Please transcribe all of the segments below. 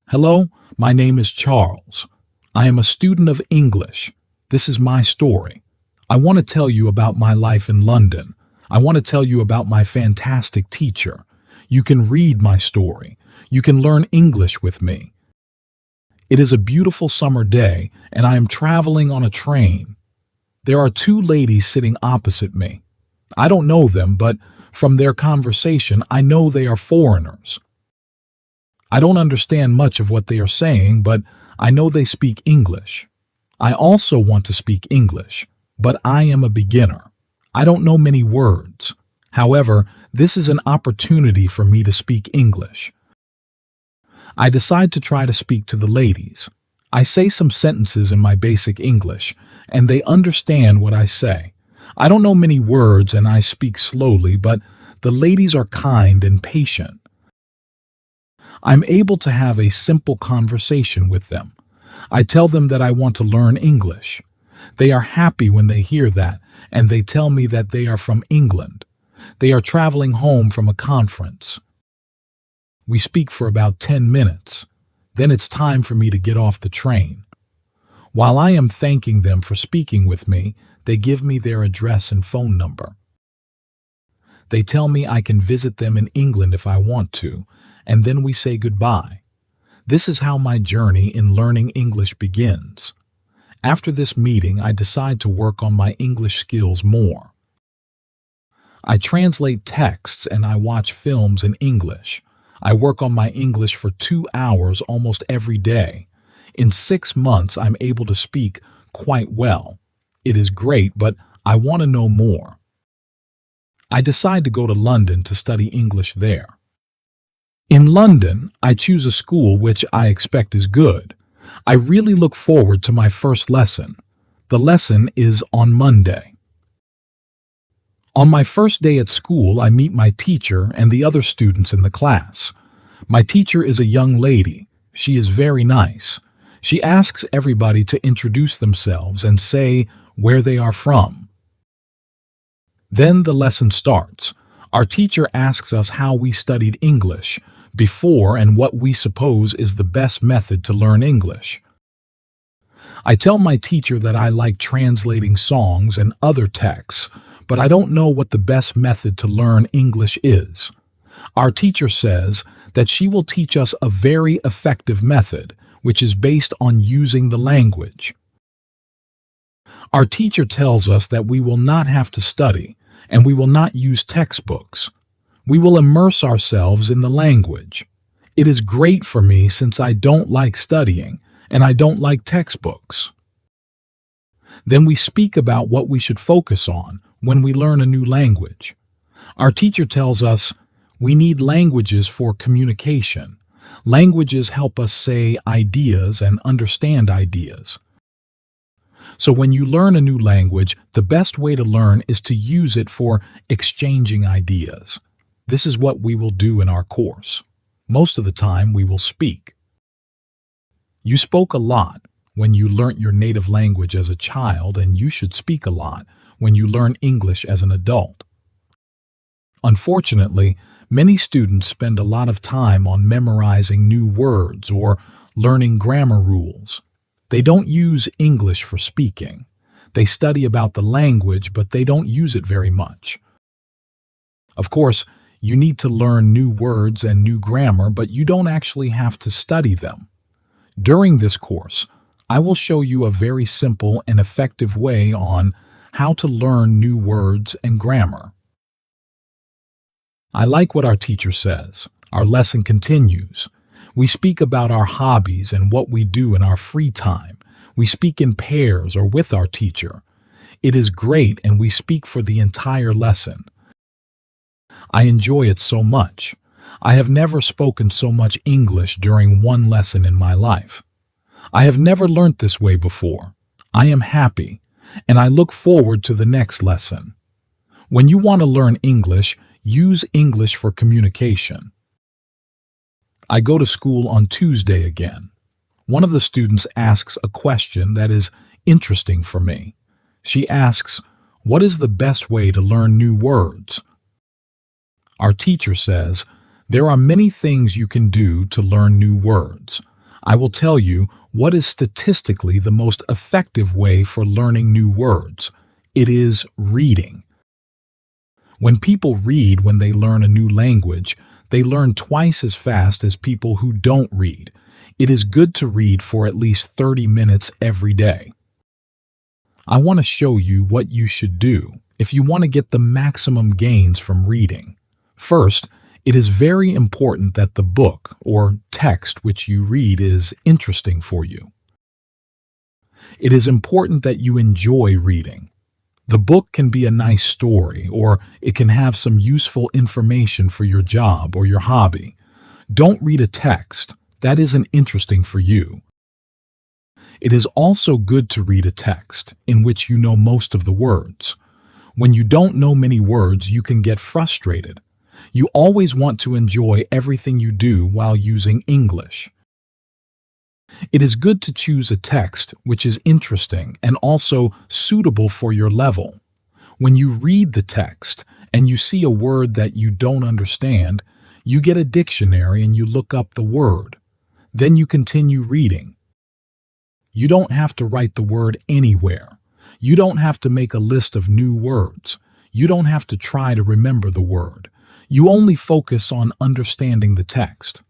Hello, my name is Charles. I am a student of English. This is my story. I want to tell you about my life in London. I want to tell you about my fantastic teacher. You can read my story. You can learn English with me. It is a beautiful summer day, and I am traveling on a train. There are two ladies sitting opposite me. I don't know them, but from their conversation, I know they are foreigners. I don't understand much of what they are saying, but I know they speak English. I also want to speak English, but I am a beginner. I don't know many words. However, this is an opportunity for me to speak English. I decide to try to speak to the ladies. I say some sentences in my basic English, and they understand what I say. I don't know many words and I speak slowly, but the ladies are kind and patient. I'm able to have a simple conversation with them. I tell them that I want to learn English. They are happy when they hear that, and they tell me that they are from England. They are traveling home from a conference. We speak for about 10 minutes. Then it's time for me to get off the train. While I am thanking them for speaking with me, they give me their address and phone number. They tell me I can visit them in England if I want to, and then we say goodbye. This is how my journey in learning English begins. After this meeting, I decide to work on my English skills more. I translate texts and I watch films in English. I work on my English for 2 hours almost every day. In 6 months, I'm able to speak quite well. It is great, but I want to know more. I decide to go to London to study English there. In London, I choose a school which I expect is good. I really look forward to my first lesson. The lesson is on Monday. On my first day at school, I meet my teacher and the other students in the class. My teacher is a young lady. She is very nice. She asks everybody to introduce themselves and say where they are from. Then the lesson starts. Our teacher asks us how we studied English before and what we suppose is the best method to learn English. I tell my teacher that I like translating songs and other texts, but I don't know what the best method to learn English is. Our teacher says that she will teach us a very effective method, which is based on using the language. Our teacher tells us that we will not have to study, and we will not use textbooks. We will immerse ourselves in the language. It is great for me since I don't like studying, and I don't like textbooks. Then we speak about what we should focus on when we learn a new language. Our teacher tells us we need languages for communication. Languages help us say ideas and understand ideas. So when you learn a new language, the best way to learn is to use it for exchanging ideas. This is what we will do in our course. Most of the time we will speak. You spoke a lot when you learnt your native language as a child, and you should speak a lot when you learn English as an adult. Unfortunately, many students spend a lot of time on memorizing new words or learning grammar rules. They don't use English for speaking. They study about the language, but they don't use it very much. Of course, you need to learn new words and new grammar, but you don't actually have to study them. During this course, I will show you a very simple and effective way on how to learn new words and grammar. I like what our teacher says. Our lesson continues. We speak about our hobbies and what we do in our free time. We speak in pairs or with our teacher. It is great, and we speak for the entire lesson. I enjoy it so much. I have never spoken so much English during one lesson in my life. I have never learnt this way before. I am happy, and I look forward to the next lesson. When you want to learn English, use English for communication. I go to school on Tuesday again. One of the students asks a question that is interesting for me. She asks, "What is the best way to learn new words?" Our teacher says, "There are many things you can do to learn new words. I will tell you what is statistically the most effective way for learning new words. It is reading. When people read when they learn a new language, they learn twice as fast as people who don't read. It is good to read for at least 30 minutes every day. I want to show you what you should do if you want to get the maximum gains from reading. First, it is very important that the book or text which you read is interesting for you. It is important that you enjoy reading. The book can be a nice story, or it can have some useful information for your job or your hobby. Don't read a text that isn't interesting for you. It is also good to read a text in which you know most of the words. When you don't know many words, you can get frustrated. You always want to enjoy everything you do while using English. It is good to choose a text which is interesting and also suitable for your level. When you read the text and you see a word that you don't understand, you get a dictionary and you look up the word. Then you continue reading. You don't have to write the word anywhere. You don't have to make a list of new words. You don't have to try to remember the word. You only focus on understanding the text.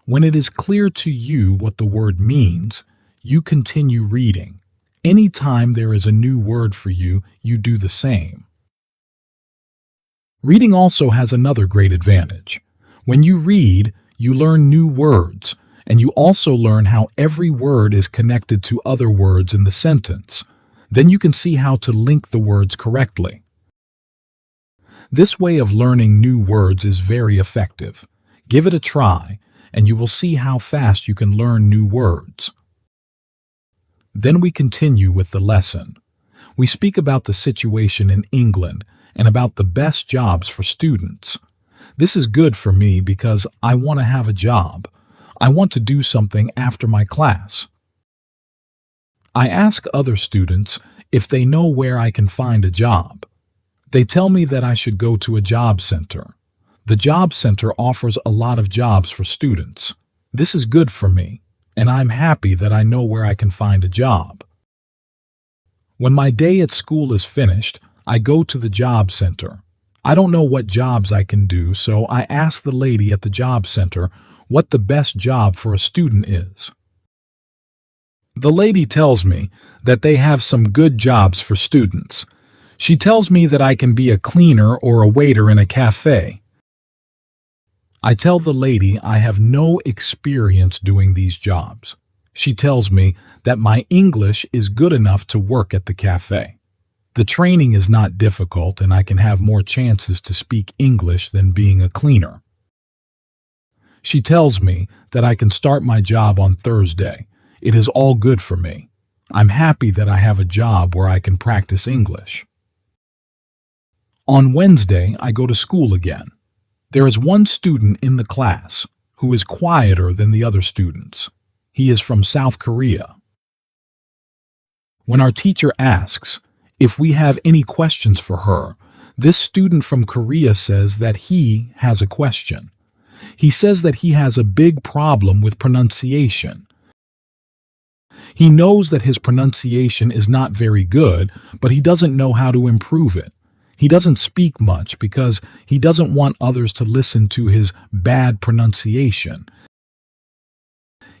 When it is clear to you what the word means, you continue reading. Anytime there is a new word for you, you do the same. Reading also has another great advantage. When you read, you learn new words, and you also learn how every word is connected to other words in the sentence. Then you can see how to link the words correctly. This way of learning new words is very effective. Give it a try, and you will see how fast you can learn new words. Then we continue with the lesson. We speak about the situation in England and about the best jobs for students. This is good for me because I want to have a job. I want to do something after my class. I ask other students if they know where I can find a job. They tell me that I should go to a job center. The job center offers a lot of jobs for students. This is good for me, and I'm happy that I know where I can find a job. When my day at school is finished, I go to the job center. I don't know what jobs I can do, so I ask the lady at the job center what the best job for a student is. The lady tells me that they have some good jobs for students. She tells me that I can be a cleaner or a waiter in a cafe. I tell the lady I have no experience doing these jobs. She tells me that my English is good enough to work at the cafe. The training is not difficult and I can have more chances to speak English than being a cleaner. She tells me that I can start my job on Thursday. It is all good for me. I'm happy that I have a job where I can practice English. On Wednesday, I go to school again. There is one student in the class who is quieter than the other students. He is from South Korea. When our teacher asks if we have any questions for her, this student from Korea says that he has a question. He says that he has a big problem with pronunciation. He knows that his pronunciation is not very good, but he doesn't know how to improve it. He doesn't speak much because he doesn't want others to listen to his bad pronunciation.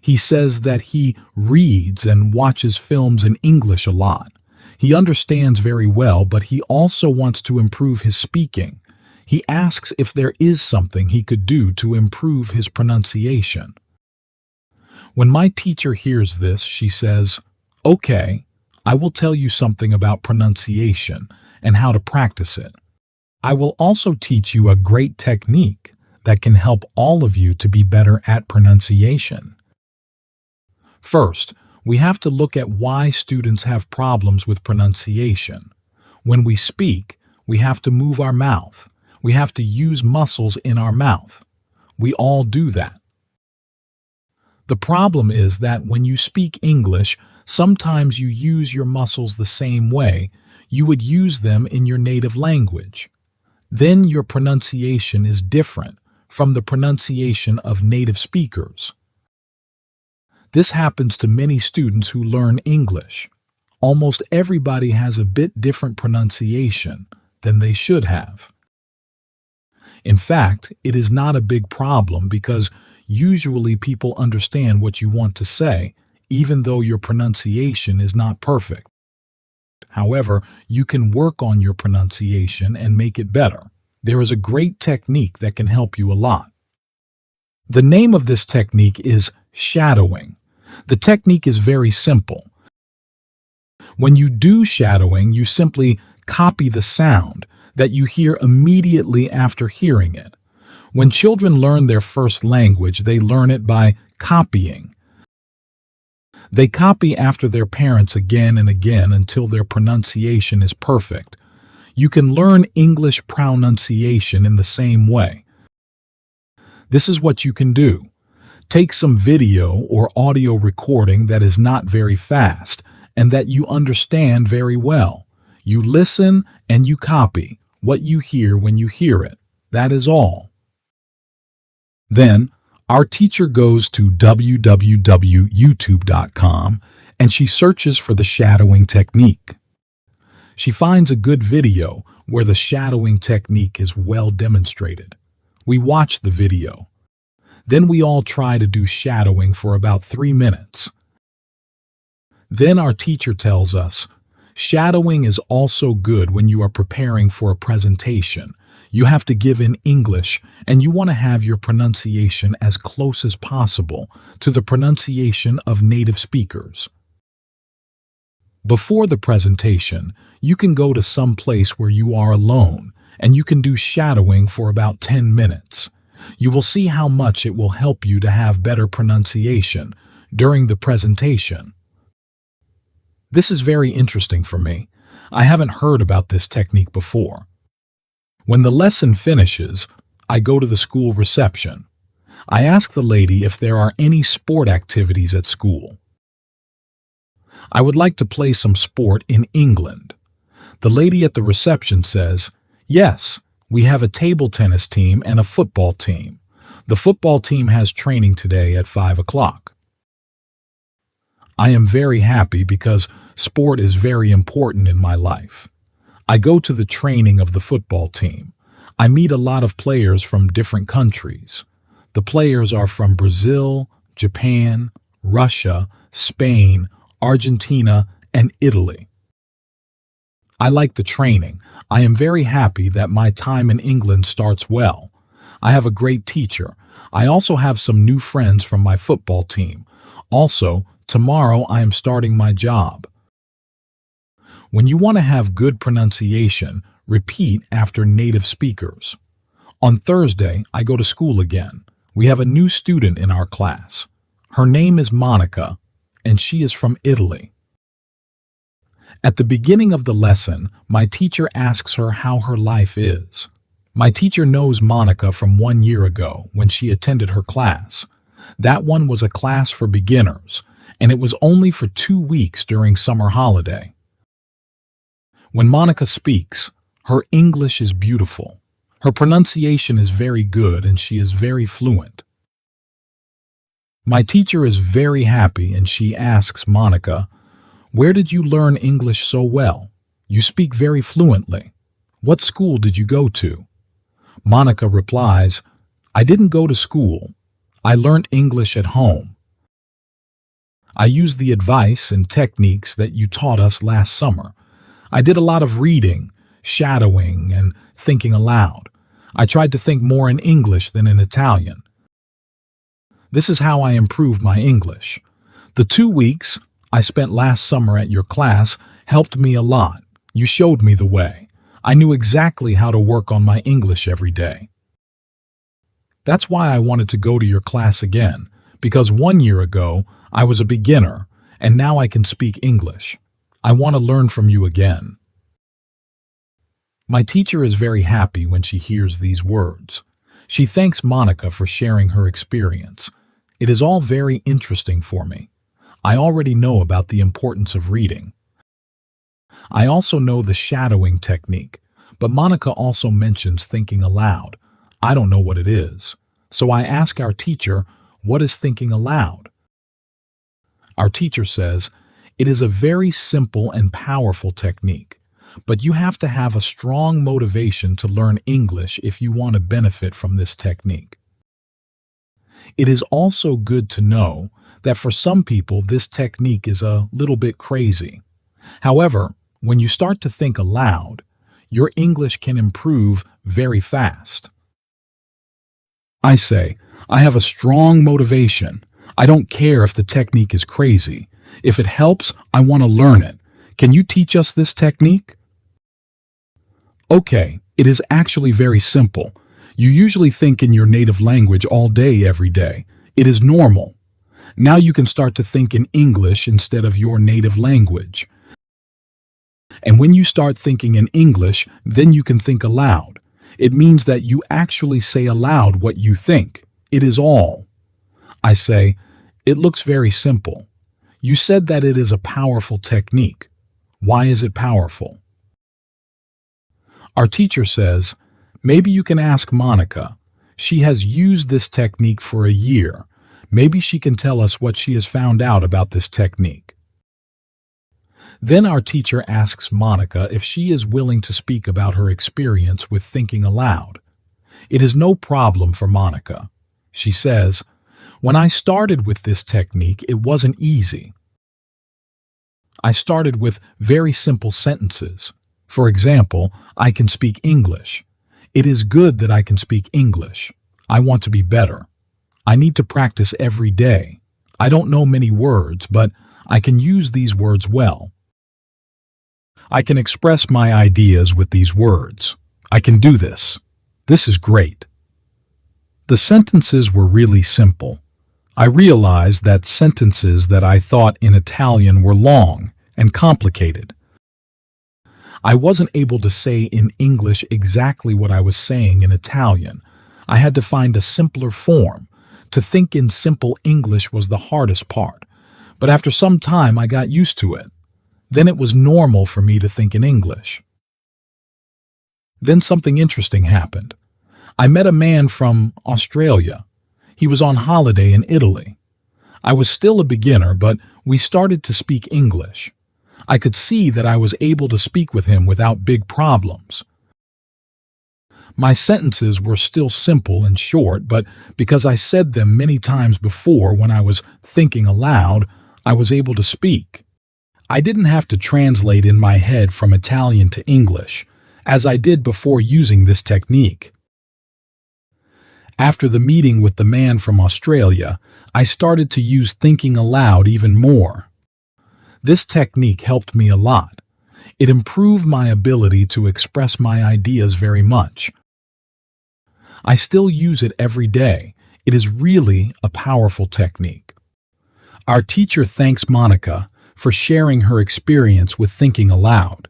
He says that he reads and watches films in English a lot. He understands very well, but he also wants to improve his speaking. He asks if there is something he could do to improve his pronunciation. When my teacher hears this, she says, "Okay, I will tell you something about pronunciation and how to practice it. I will also teach you a great technique that can help all of you to be better at pronunciation." First, we have to look at why students have problems with pronunciation. When we speak, we have to move our mouth. We have to use muscles in our mouth. We all do that. The problem is that when you speak English, sometimes you use your muscles the same way you would use them in your native language. Then your pronunciation is different from the pronunciation of native speakers. This happens to many students who learn English. Almost everybody has a bit different pronunciation than they should have. In fact, it is not a big problem because usually people understand what you want to say, even though your pronunciation is not perfect. However, you can work on your pronunciation and make it better. There is a great technique that can help you a lot. The name of this technique is shadowing. The technique is very simple. When you do shadowing, you simply copy the sound that you hear immediately after hearing it. When children learn their first language, they learn it by copying. They copy after their parents again and again until their pronunciation is perfect. You can learn English pronunciation in the same way. This is what you can do. Take some video or audio recording that is not very fast and that you understand very well. You listen and you copy what you hear when you hear it. That is all. Then, our teacher goes to www.youtube.com and she searches for the shadowing technique. She finds a good video where the shadowing technique is well demonstrated. We watch the video. Then we all try to do shadowing for about 3 minutes. Then our teacher tells us, shadowing is also good when you are preparing for a presentation. You have to give in English and you want to have your pronunciation as close as possible to the pronunciation of native speakers. Before the presentation, you can go to some place where you are alone and you can do shadowing for about 10 minutes. You will see how much it will help you to have better pronunciation during the presentation. This is very interesting for me. I haven't heard about this technique before. When the lesson finishes, I go to the school reception. I ask the lady if there are any sport activities at school. I would like to play some sport in England. The lady at the reception says, yes, we have a table tennis team and a football team. The football team has training today at 5 o'clock. I am very happy because sport is very important in my life. I go to the training of the football team. I meet a lot of players from different countries. The players are from Brazil, Japan, Russia, Spain, Argentina, and Italy. I like the training. I am very happy that my time in England starts well. I have a great teacher. I also have some new friends from my football team. Also, tomorrow I am starting my job. When you want to have good pronunciation, repeat after native speakers. On Thursday, I go to school again. We have a new student in our class. Her name is Monica, and she is from Italy. At the beginning of the lesson, my teacher asks her how her life is. My teacher knows Monica from 1 year ago when she attended her class. That one was a class for beginners, and it was only for 2 weeks during summer holiday. When Monica speaks, her English is beautiful. Her pronunciation is very good and she is very fluent. My teacher is very happy and she asks Monica, where did you learn English so well? You speak very fluently. What school did you go to? Monica replies, I didn't go to school. I learned English at home. I used the advice and techniques that you taught us last summer. I did a lot of reading, shadowing, and thinking aloud. I tried to think more in English than in Italian. This is how I improved my English. The 2 weeks I spent last summer at your class helped me a lot. You showed me the way. I knew exactly how to work on my English every day. That's why I wanted to go to your class again, because 1 year ago I was a beginner, and now I can speak English. I want to learn from you again. My teacher is very happy when she hears these words. She thanks Monica for sharing her experience. It is all very interesting for me. I already know about the importance of reading. I also know the shadowing technique, but Monica also mentions thinking aloud. I don't know what it is. So I ask our teacher, what is thinking aloud? Our teacher says, it is a very simple and powerful technique, but you have to have a strong motivation to learn English if you want to benefit from this technique. It is also good to know that for some people this technique is a little bit crazy. However, when you start to think aloud, your English can improve very fast. I say, I have a strong motivation. I don't care if the technique is crazy. If it helps, I want to learn it. Can you teach us this technique? Okay, it is actually very simple. You usually think in your native language all day, every day. It is normal. Now you can start to think in English instead of your native language. And when you start thinking in English, then you can think aloud. It means that you actually say aloud what you think. It is all. I say, it looks very simple. You said that it is a powerful technique. Why is it powerful? Our teacher says, maybe you can ask Monica. She has used this technique for a year. Maybe she can tell us what she has found out about this technique. Then our teacher asks Monica if she is willing to speak about her experience with thinking aloud. It is no problem for Monica. She says, when I started with this technique, it wasn't easy. I started with very simple sentences. For example, I can speak English. It is good that I can speak English. I want to be better. I need to practice every day. I don't know many words, but I can use these words well. I can express my ideas with these words. I can do this. This is great. The sentences were really simple. I realized that sentences that I thought in Italian were long and complicated. I wasn't able to say in English exactly what I was saying in Italian. I had to find a simpler form. To think in simple English was the hardest part, but after some time I got used to it. Then it was normal for me to think in English. Then something interesting happened. I met a man from Australia. He was on holiday in Italy. I was still a beginner, but we started to speak English. I could see that I was able to speak with him without big problems. My sentences were still simple and short, but because I said them many times before when I was thinking aloud, I was able to speak. I didn't have to translate in my head from Italian to English, as I did before using this technique. After the meeting with the man from Australia, I started to use thinking aloud even more. This technique helped me a lot. It improved my ability to express my ideas very much. I still use it every day. It is really a powerful technique. Our teacher thanks Monica for sharing her experience with thinking aloud.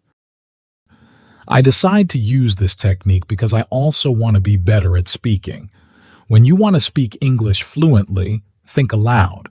I decide to use this technique because I also want to be better at speaking. When you want to speak English fluently, think aloud.